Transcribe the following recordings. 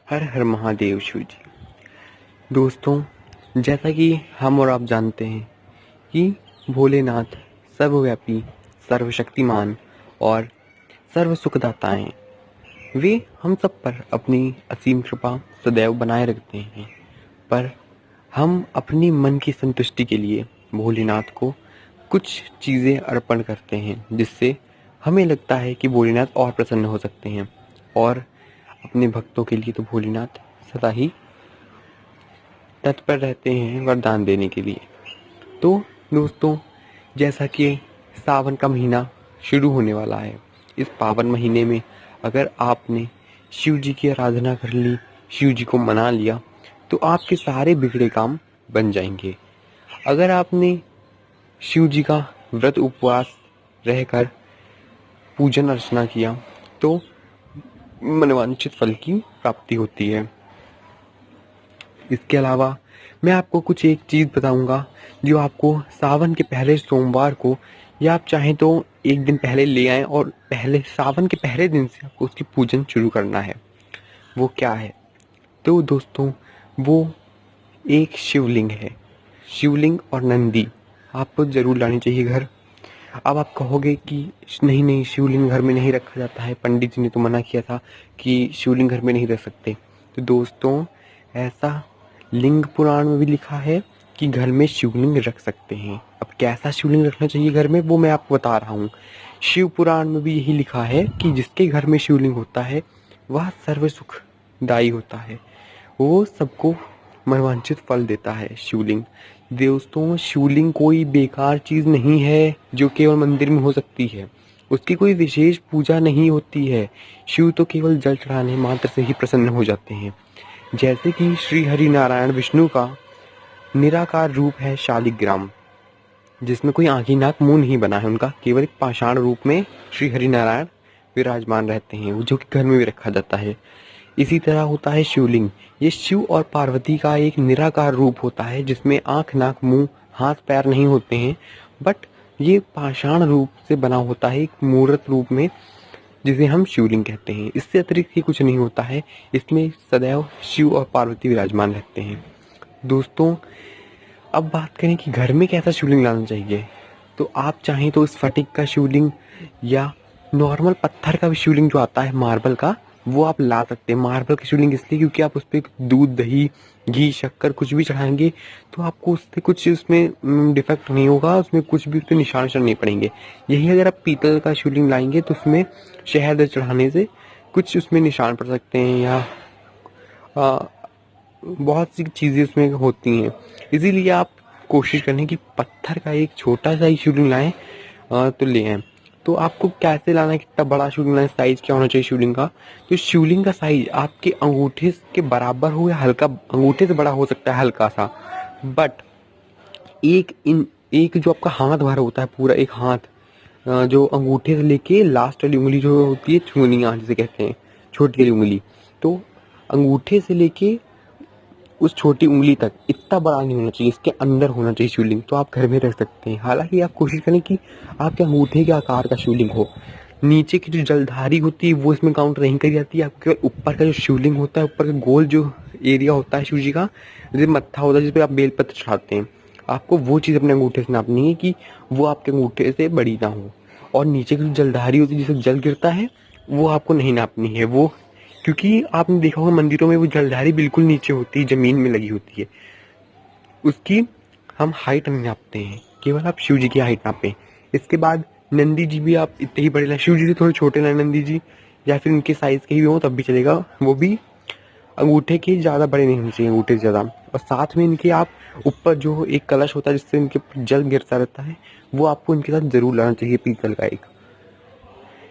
हर हर महादेव शिव जी। दोस्तों, जैसा कि हम और आप जानते हैं कि भोलेनाथ सर्वव्यापी, सर्वशक्तिमान और सर्व सुखदाता हैं। वे हम सब पर अपनी असीम कृपा सदैव बनाए रखते हैं। पर हम अपनी मन की संतुष्टि के लिए भोलेनाथ को कुछ चीज़ें अर्पण करते हैं, जिससे हमें लगता है कि भोलेनाथ और प्रसन्न हो सकते हैं। और अपने भक्तों के लिए तो भोलेनाथ सदा ही तत्पर रहते हैं वरदान देने के लिए। तो दोस्तों, जैसा कि सावन का महीना शुरू होने वाला है, इस पावन महीने में अगर आपने शिव जी की आराधना कर ली, शिव जी को मना लिया, तो आपके सारे बिगड़े काम बन जाएंगे। अगर आपने शिव जी का व्रत उपवास रहकर पूजन अर्चना किया, तो मनोवांछित फल की प्राप्ति होती है। इसके अलावा मैं आपको कुछ एक चीज़ बताऊंगा जो आपको सावन के पहले सोमवार को, या आप चाहें तो एक दिन पहले ले आएं और पहले सावन के पहले दिन से आपको उसकी पूजन शुरू करना है। वो क्या है? तो दोस्तों, वो एक शिवलिंग है। शिवलिंग और नंदी आपको ज़रूर लानी चाहिए घर। अब आप कहोगे कि नहीं नहीं, शिवलिंग घर में नहीं रखा जाता है, पंडित जी ने तो मना किया था कि शिवलिंग घर में नहीं रख सकते। तो दोस्तों, ऐसा लिंग पुराण में भी लिखा है कि घर में शिवलिंग रख सकते हैं। अब कैसा शिवलिंग रखना चाहिए घर में, वो मैं आपको बता रहा हूँ। शिव पुराण में भी यही लिखा है कि जिसके घर में शिवलिंग होता है वह सर्व सुखदायी होता है, वो सबको मनोवांछित फल देता है। शिवलिंग दोस्तों, शिवलिंग कोई बेकार चीज़ नहीं है जो केवल मंदिर में हो सकती है। उसकी कोई विशेष पूजा नहीं होती है। शिव तो केवल जल चढ़ाने मात्र से ही प्रसन्न हो जाते हैं। जैसे कि श्री हरि नारायण विष्णु का निराकार रूप है शालिग्राम, जिसमें कोई आँखी नाक मुंह नहीं बना है उनका, केवल एक पाषाण रूप में श्री हरि नारायण विराजमान रहते हैं, जो कि घर में भी रखा जाता है। इसी तरह होता है शिवलिंग। ये शिव और पार्वती का एक निराकार रूप होता है, जिसमें आँख नाक मुंह हाथ पैर नहीं होते हैं, बट ये पाषाण रूप से बना होता है, एक मूर्त रूप में, जिसे हम शिवलिंग कहते हैं। इससे अतिरिक्त ही कुछ नहीं होता है। इसमें सदैव शिव और पार्वती विराजमान रहते हैं। दोस्तों, अब बात करें कि घर में कैसा शिवलिंग लाना चाहिए, तो आप चाहें तो स्फटिक का शिवलिंग या नॉर्मल पत्थर का भी शिवलिंग जो आता है मार्बल का, वो आप ला सकते हैं। मार्बल की शिवलिंग इसलिए क्योंकि आप उस पर दूध दही घी शक्कर कुछ भी चढ़ाएंगे तो आपको उससे कुछ उसमें डिफेक्ट नहीं होगा, उसमें कुछ भी उस पर निशान नहीं पड़ेंगे। यही अगर आप पीतल का शिवलिंग लाएंगे तो उसमें शहद चढ़ाने से कुछ उसमें निशान पड़ सकते हैं, या बहुत सी चीज़ें उसमें होती हैं। इसीलिए आप कोशिश करें कि पत्थर का एक छोटा सा ही शिवलिंग लाएं तो ले आएं। तो आपको कैसे लाना है, कितना बड़ा शिवलिंग लाना है, साइज क्या होना चाहिए शिवलिंग का? तो शिवलिंग का साइज आपके अंगूठे के बराबर हो या हल्का अंगूठे से बड़ा हो सकता है, हल्का सा, बट एक जो आपका हाथ भर होता है, पूरा एक हाथ, जो अंगूठे से लेके लास्ट वाली उंगली जो होती है, छूनियाँ जिसे कहते हैं, छोटी वाली उंगली, तो अंगूठे से लेके उस छोटी उंगली तक इतना बड़ा नहीं होना चाहिए, इसके अंदर होना चाहिए शिवलिंग। तो आप घर में रख सकते हैं। हालांकि आप कोशिश करें कि आपके अंगूठे के आकार का शिवलिंग हो। नीचे की जो जलधारी होती है वो इसमें काउंट नहीं करी जाती है। आपको केवल ऊपर का जो शिवलिंग होता है, ऊपर का गोल जो एरिया होता है शिव जी का, जैसे मत्था होता है जिस पर आप बेलपत्र चढ़ाते हैं, आपको वो चीज़ अपने अंगूठे से नापनी है कि वो आपके अंगूठे से बड़ी ना हो। और नीचे की जो जलधारी होती है जिससे जल गिरता है, वो आपको नहीं नापनी है। वो क्योंकि आपने देखा होगा मंदिरों में वो जलधारी बिल्कुल नीचे होती है, जमीन में लगी होती है, उसकी हम हाइट नहीं नापते हैं, केवल आप शिव जी की हाइट नापें। इसके बाद नंदी जी भी आप इतने ही बड़े लाएं, शिव जी से थोड़े छोटे लाएं नंदी जी, या फिर उनके साइज के ही हों तब भी चलेगा। वो भी अंगूठे के ज़्यादा बड़े नहीं होने चाहिए, अंगूठे से ज़्यादा। और साथ में इनके आप ऊपर जो एक कलश होता है जिससे इनके जल गिरता रहता है, वो आपको इनके साथ जरूर लाना चाहिए, पीतल का एक।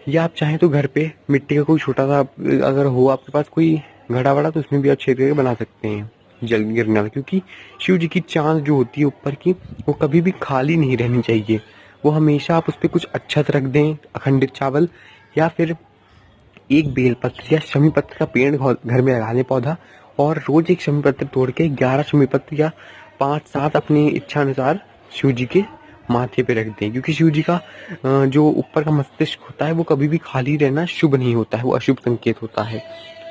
या आप चाहें तो घर पे मिट्टी का कोई छोटा सा अगर हो आपके पास कोई घड़ा वड़ा, तो उसमें भी आप छेद करके बना सकते हैं जल गिरने वाला। क्योंकि शिव जी की चांद जो होती है ऊपर की, वो कभी भी खाली नहीं रहनी चाहिए। वो हमेशा आप उस पर कुछ अक्षत रख दें, अखंडित चावल, या फिर एक बेलपत्र या शमी पत्र का पेड़ घर में लगा लें, पौधा, और रोज एक शमी पत्र तोड़ के 11 शमी पत्र या 5-7 अपनी इच्छा अनुसार शिव जी के माथे पे रख दें। क्योंकि शिव जी का जो ऊपर का मस्तिष्क होता है वो कभी भी खाली रहना शुभ नहीं होता है, वो अशुभ संकेत होता है।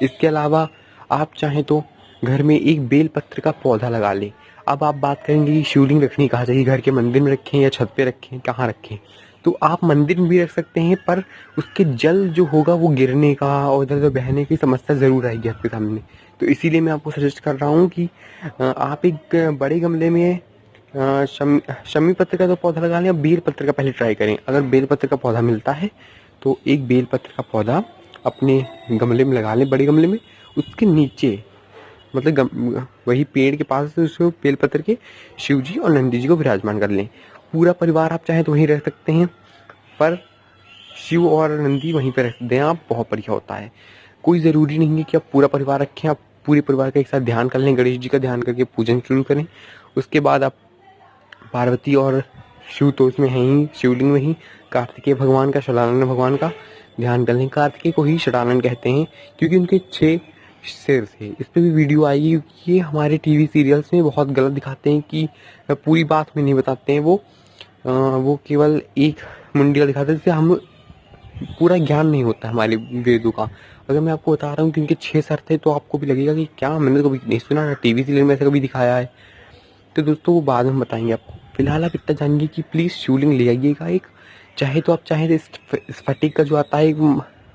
इसके अलावा आप चाहें तो घर में एक बेल पत्र का पौधा लगा लें। अब आप बात करेंगे कि शिवलिंग रखनी कहाँ चाहिए, घर के मंदिर में रखें या छत पे रखें, कहाँ रखें? तो आप मंदिर में भी रख सकते हैं, पर उसके जल जो होगा वो गिरने का और इधर-उधर बहने की समस्या ज़रूर आएगी आपके सामने। तो इसीलिए मैं आपको सजेस्ट कर रहा हूँ कि आप एक बड़े गमले में शमी पत्र का तो पौधा लगा लें, या बेल पत्र का पहले ट्राई करें। अगर बेल पत्र का पौधा मिलता है तो एक बेल पत्र का पौधा अपने गमले में लगा लें, बड़े गमले में। उसके नीचे मतलब वही पेड़ के पास उसको बेलपत्र के शिव जी और नंदी जी को विराजमान कर लें। पूरा परिवार आप चाहें तो वहीं रह सकते हैं, पर शिव और नंदी वहीं पे रख दें आप, बहुत बढ़िया होता है। कोई ज़रूरी नहीं है कि आप पूरा परिवार रखें, आप पूरे परिवार का एक साथ ध्यान कर लें, गणेश जी का ध्यान करके पूजन शुरू करें। उसके बाद आप पार्वती और शिव तो उसमें है ही, शिवलिंग में ही कार्तिकेय भगवान का, षडानन भगवान का ध्यान कर लें। कार्तिकेय को ही षडानन कहते हैं क्योंकि उनके 6 सिर थे। इस पे भी वीडियो आएगी क्योंकि ये हमारे टीवी सीरियल्स में बहुत गलत दिखाते हैं कि पूरी बात में नहीं बताते हैं। वो केवल एक मुंडी का दिखाते हैं, जिससे हम पूरा ज्ञान नहीं होता हमारे वेदों का। अगर मैं आपको बता रहा हूँ कि उनके 6 सर थे तो आपको भी लगेगा कि क्या, मैंने तो कभी नहीं सुना, ना टीवी सीरियल में ऐसा कभी दिखाया है। तो दोस्तों वो बाद में बताएंगे आपको। फिलहाल आप इतना जानिए कि प्लीज़ शिवलिंग ले आइएगा एक, चाहे तो आप चाहें तो स्फटिक का जो आता है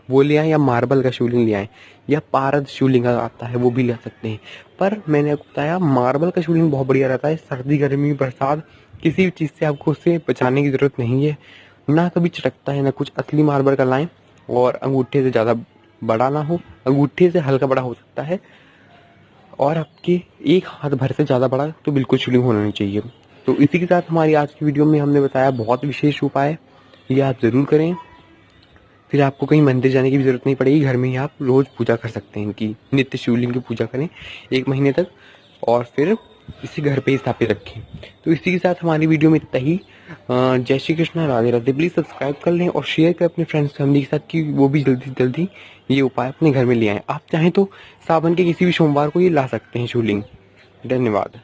वो ले आएं, या मार्बल का शिवलिंग ले आएं, या पारद शिवलिंग का आता है वो भी ले सकते हैं। पर मैंने आपको बताया मार्बल का शिवलिंग बहुत बढ़िया रहता है। सर्दी गर्मी बरसात किसी भी चीज़ से आपको उससे बचाने की ज़रूरत नहीं है, ना कभी चटकता है ना कुछ। असली मार्बल का लाएं और अंगूठे से ज़्यादा बड़ा ना हो, अंगूठे से हल्का बड़ा हो सकता है, और आपके एक हाथ भर से ज़्यादा बड़ा तो बिल्कुल शिवलिंग होना नहीं चाहिए। तो इसी के साथ हमारी आज की वीडियो में हमने बताया बहुत विशेष उपाय, ये आप ज़रूर करें। फिर आपको कहीं मंदिर जाने की भी ज़रूरत नहीं पड़ेगी, घर में ही आप रोज़ पूजा कर सकते हैं इनकी, नित्य शिवलिंग की पूजा करें 1 महीने तक, और फिर इसे घर पे ही स्थापित रखें। तो इसी के साथ हमारी वीडियो में इतना ही। जय श्री कृष्ण, राधे राधे। प्लीज़ सब्सक्राइब कर लें और शेयर करें अपने फ्रेंड्स फैमिली के साथ कि वो भी जल्दी से जल्दी ये उपाय अपने घर में ले आएँ। आप चाहें तो सावन के किसी भी सोमवार को ये ला सकते हैं शिवलिंग। धन्यवाद।